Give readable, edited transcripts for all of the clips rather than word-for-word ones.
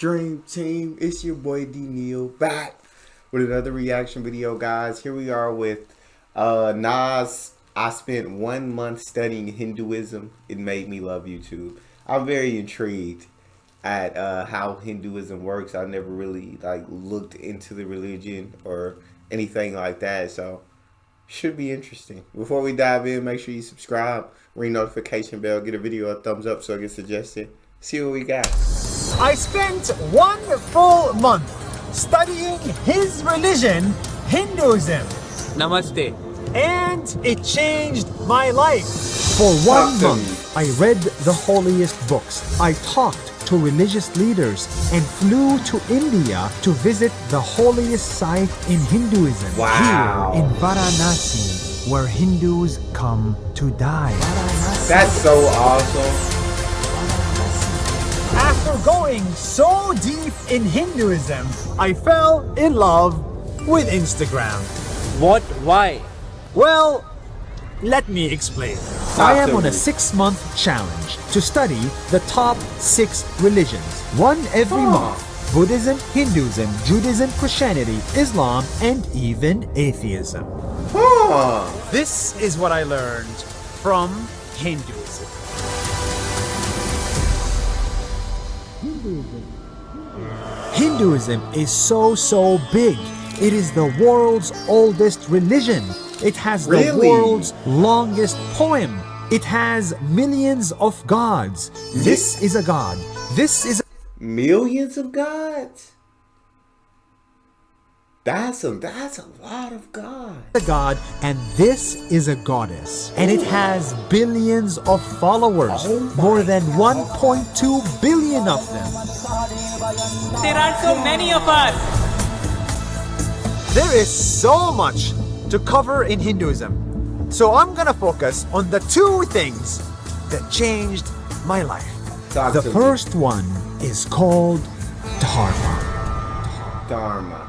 Dream Team? It's your boy D Neil back with another reaction video, guys. Here we are with NAS. I spent 1 month studying Hinduism. It made me love YouTube. I'm very intrigued at how Hinduism works. I never really looked into the religion or anything like that, so should be interesting. Before we dive in, make sure you subscribe, ring notification bell, get a video a thumbs up so it gets suggested. See what we got. I spent 1 full month studying his religion, Hinduism. Namaste. And it changed my life. For Talk 1 to month, I read the holiest books. I talked to religious leaders and flew to India to visit the holiest site in Hinduism. Wow. Here in Varanasi, where Hindus come to die. That's so awesome. After going so deep in Hinduism, I fell in love with Instagram. What? Why? Well, let me explain. I am on a 6-month challenge to study the top 6 religions, one every month. Buddhism, Hinduism, Judaism, Christianity, Islam, and even atheism. This is what I learned from Hinduism. Hinduism is so big. It is the world's oldest religion. It has the world's longest poem. It has millions of gods. This is a god. This is Millions of gods? That's a lot of gods. a god, and this is a goddess. And it has billions of followers. Oh my More than 1.2 billion of them. There are so many of us. There is so much to cover in Hinduism. So I'm gonna focus on the 2 things that changed my life. Talk The to me. first one is called Dharma. Dharma.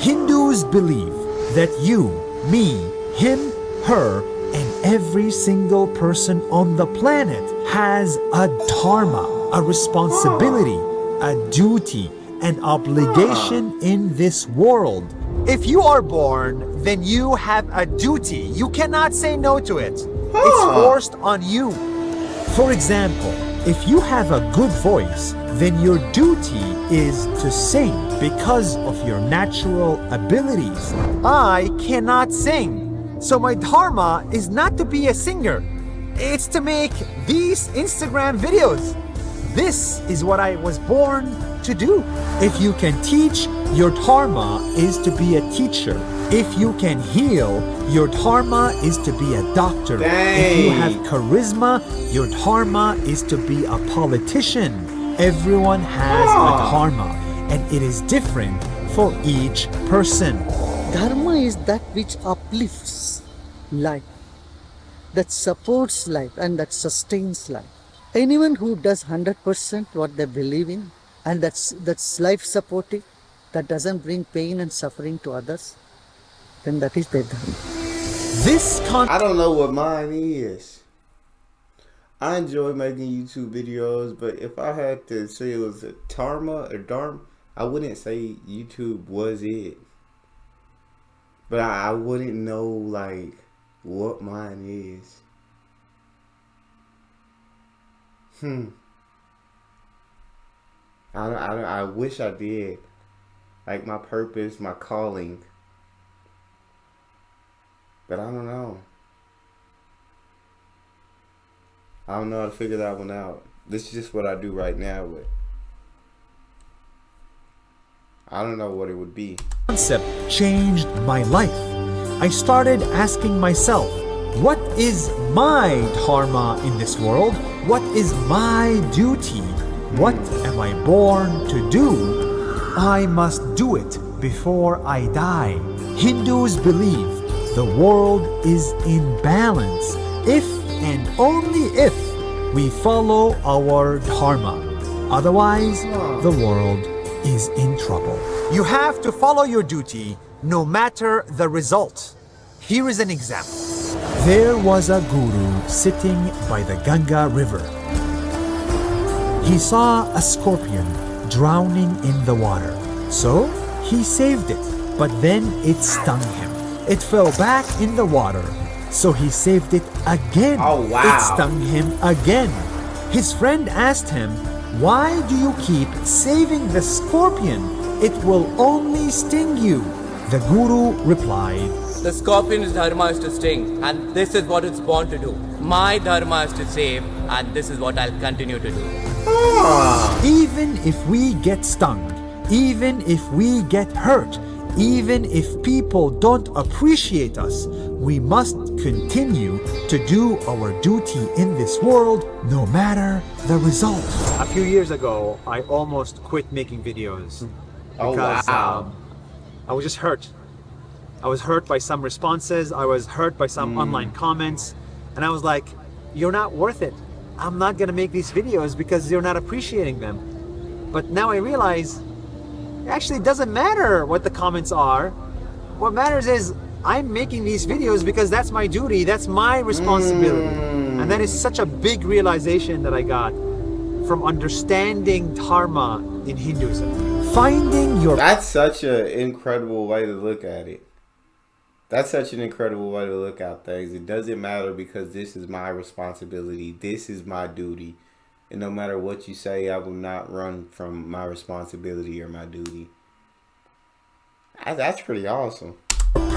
Hindus believe that you, me, him, her, and every single person on the planet has a dharma, a responsibility, a duty, an obligation in this world. If you are born, then you have a duty. You cannot say no to it. It's forced on you. For example, if you have a good voice, then your duty is to sing because of your natural abilities. I cannot sing, so my dharma is not to be a singer. It's to make these Instagram videos. This is what I was born to do. If you can teach, your dharma is to be a teacher. If you can heal, your dharma is to be a doctor. If you have charisma, your dharma is to be a politician. Everyone has a dharma, and it is different for each person. Dharma is that which uplifts life, that supports life, and that sustains life. Anyone who does 100% what they believe in, and that's life supportive, that doesn't bring pain and suffering to others, then that is their dharma. I don't know what mine is. I enjoy making YouTube videos, but if I had to say it was a dharma or dharma, I wouldn't say YouTube was it. But I wouldn't know what mine is. I wish I did. Like my purpose, my calling. But I don't know. I don't know how to figure that one out. This is just what I do right now, but I don't know what it would be. Concept changed my life. I started asking myself, what is my dharma in this world? What is my duty? What am I born to do? I must do it before I die. Hindus believe the world is in balance if and only if we follow our dharma. Otherwise, the world is in trouble. You have to follow your duty no matter the result. Here is an example. There was a guru sitting by the Ganga river. he saw a scorpion drowning in the water. So he saved it, but then it stung him. It fell back in the water. So he saved it again. Oh, wow. It stung him again. His friend asked him, "Why do you keep saving the scorpion? It will only sting you." The guru replied, The scorpion's dharma is to sting, and this is what it's born to do. My dharma is to save, and this is what I'll continue to do. even if we get stung, even if we get hurt, even if people don't appreciate us, we must continue to do our duty in this world no matter the result. A few years ago, I almost quit making videos Oh, because wow. I was just hurt. I was hurt by some responses. I was hurt by some online comments. And I was like, you're not worth it. I'm not going to make these videos because you're not appreciating them. But now I realize it actually doesn't matter what the comments are. What matters is I'm making these videos because that's my duty. That's my responsibility. And that is such a big realization that I got from understanding dharma in Hinduism. Finding your That's such an incredible way to look at it. That's such an incredible way to look at things. It doesn't matter because this is my responsibility. This is my duty. And no matter what you say, I will not run from my responsibility or my duty. That's pretty awesome.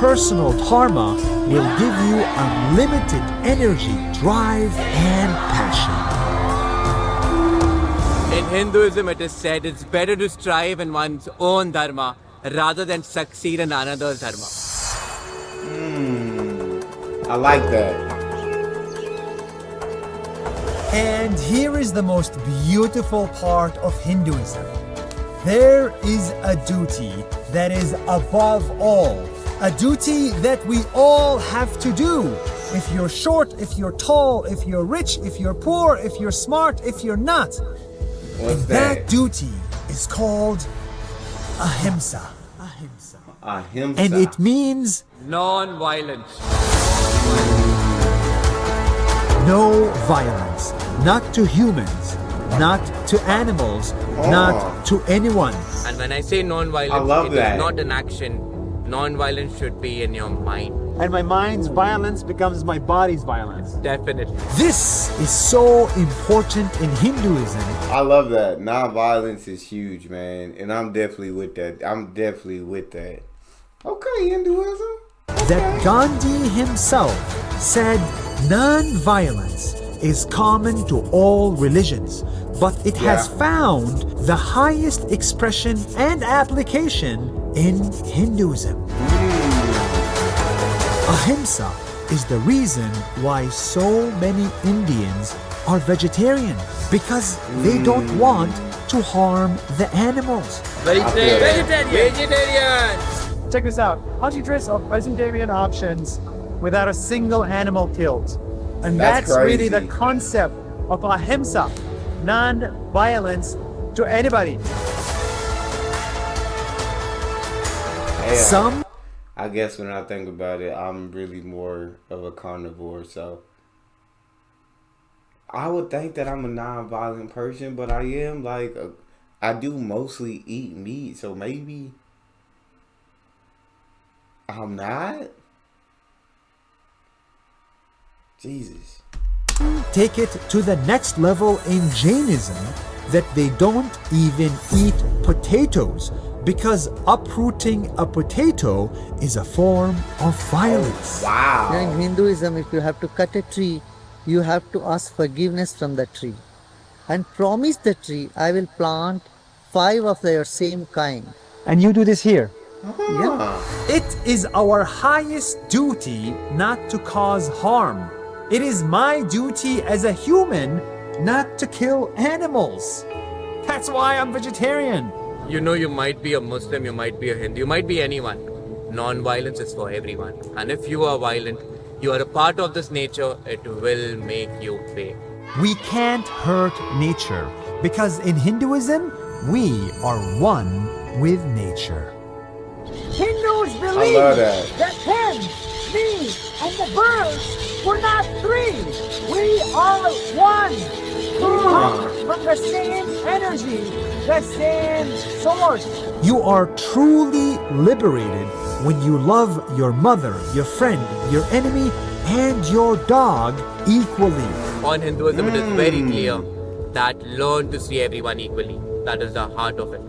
personal dharma will give you unlimited energy, drive, and passion. In Hinduism, it is said it's better to strive in one's own dharma rather than succeed in another's dharma. I like that. And here is the most beautiful part of Hinduism. There is a duty that is above all. A duty that we all have to do. If you're short, if you're tall, if you're rich, if you're poor, if you're smart, if you're not. What's That that? duty is called ahimsa. Ahimsa. Ahimsa. And it means Non-violence. no violence. Not to humans, not to animals, not to anyone. And when I say non-violence, I love it that. is not an action. Non-violence should be in your mind. And my mind's violence becomes my body's violence. Definitely. This is so important in Hinduism I love that. Non-violence is huge, man. And I'm definitely with that. Okay, Hinduism. that Gandhi himself said non-violence is common to all religions, but it has Yeah. found the highest expression and application in Hinduism. Ahimsa is the reason why so many Indians are vegetarian, because they don't want to harm the animals. Vegetarian. Check this out. Hundreds of vegetarian options without a single animal killed. And That's that's really crazy. the concept of ahimsa, non-violence to anybody. Yeah. Some I guess when I think about it, I'm really more of a carnivore, so I would think that I'm a non-violent person, but I am I do mostly eat meat, so maybe I'm not. Jesus. take it to the next level in Jainism that they don't even eat potatoes because uprooting a potato is a form of violence. Wow. In Hinduism, if you have to cut a tree, you have to ask forgiveness from the tree and promise the tree, I will plant 5 of their same kind. And you do this here. Yeah. It is our highest duty not to cause harm. It is my duty as a human not to kill animals. That's why I'm vegetarian. You know, you might be a Muslim, you might be a Hindu, you might be anyone. Non-violence is for everyone. And if you are violent, you are a part of this nature, it will make you pay. We can't hurt nature because in Hinduism, we are one with nature. Hindus I believe love that. that him, me, and the birds were not 3. We are one. Who conquers from the same energy, the same source. You are truly liberated when you love your mother, your friend, your enemy, and your dog equally. On Hinduism, it is very clear that learn to see everyone equally. That is the heart of it.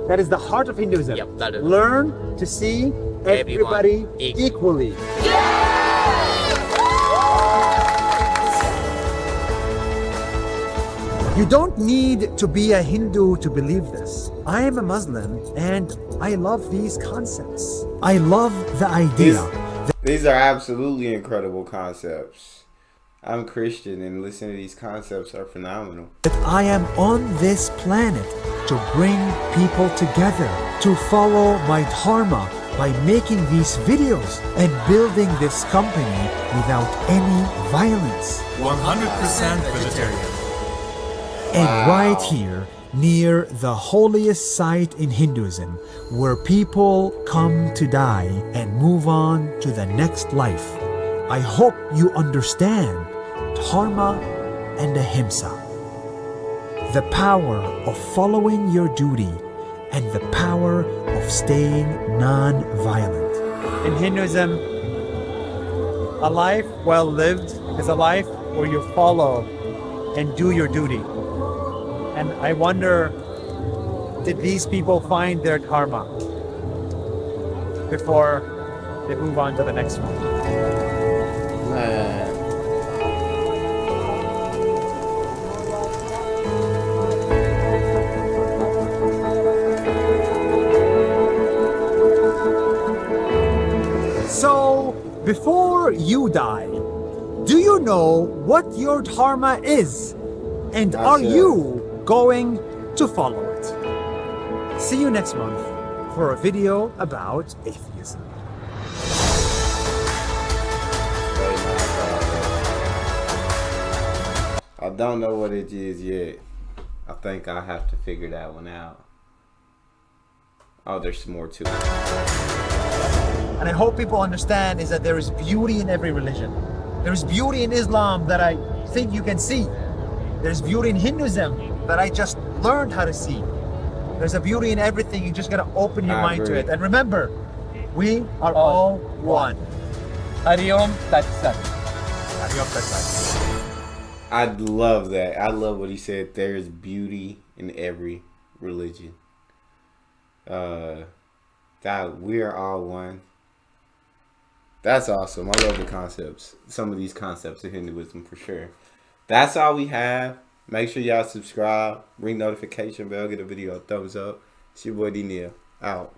That is the heart of Hinduism. Yep, that is. Learn to see everybody equally. equally. You don't need to be a Hindu to believe this. I am a Muslim and I love these concepts. I love the idea These are absolutely incredible concepts. I'm Christian and listening to these concepts are phenomenal. that I am on this planet to bring people together, to follow my dharma by making these videos and building this company without any violence. 100% vegetarian. And right here, near the holiest site in Hinduism, where people come to die and move on to the next life. I hope you understand dharma and ahimsa. The power of following your duty and the power of staying non-violent. In Hinduism, a life well lived is a life where you follow and do your duty. And I wonder, did these people find their dharma before they move on to the next one? Man. So, before you die, do you know what your dharma is? And are That's it. you going to follow it? See you next month for a video about atheism. I don't know what it is yet. I think I have to figure that one out. Oh, there's more to it. And I hope people understand is that there is beauty in every religion. There is beauty in Islam that I think you can see. There's beauty in Hinduism that I just learned how to see. There's a beauty in everything. You just gotta open your I mind to agree. it. And remember, we are all one. Hari Om Tat Sat. I love that. I love what he said. There is beauty in every religion. God, we are all one. That's awesome. I love the concepts. Some of these concepts of Hinduism for sure. That's all we have. Make sure y'all subscribe, ring notification bell, get a video a thumbs up. It's your boy D Neil. Out.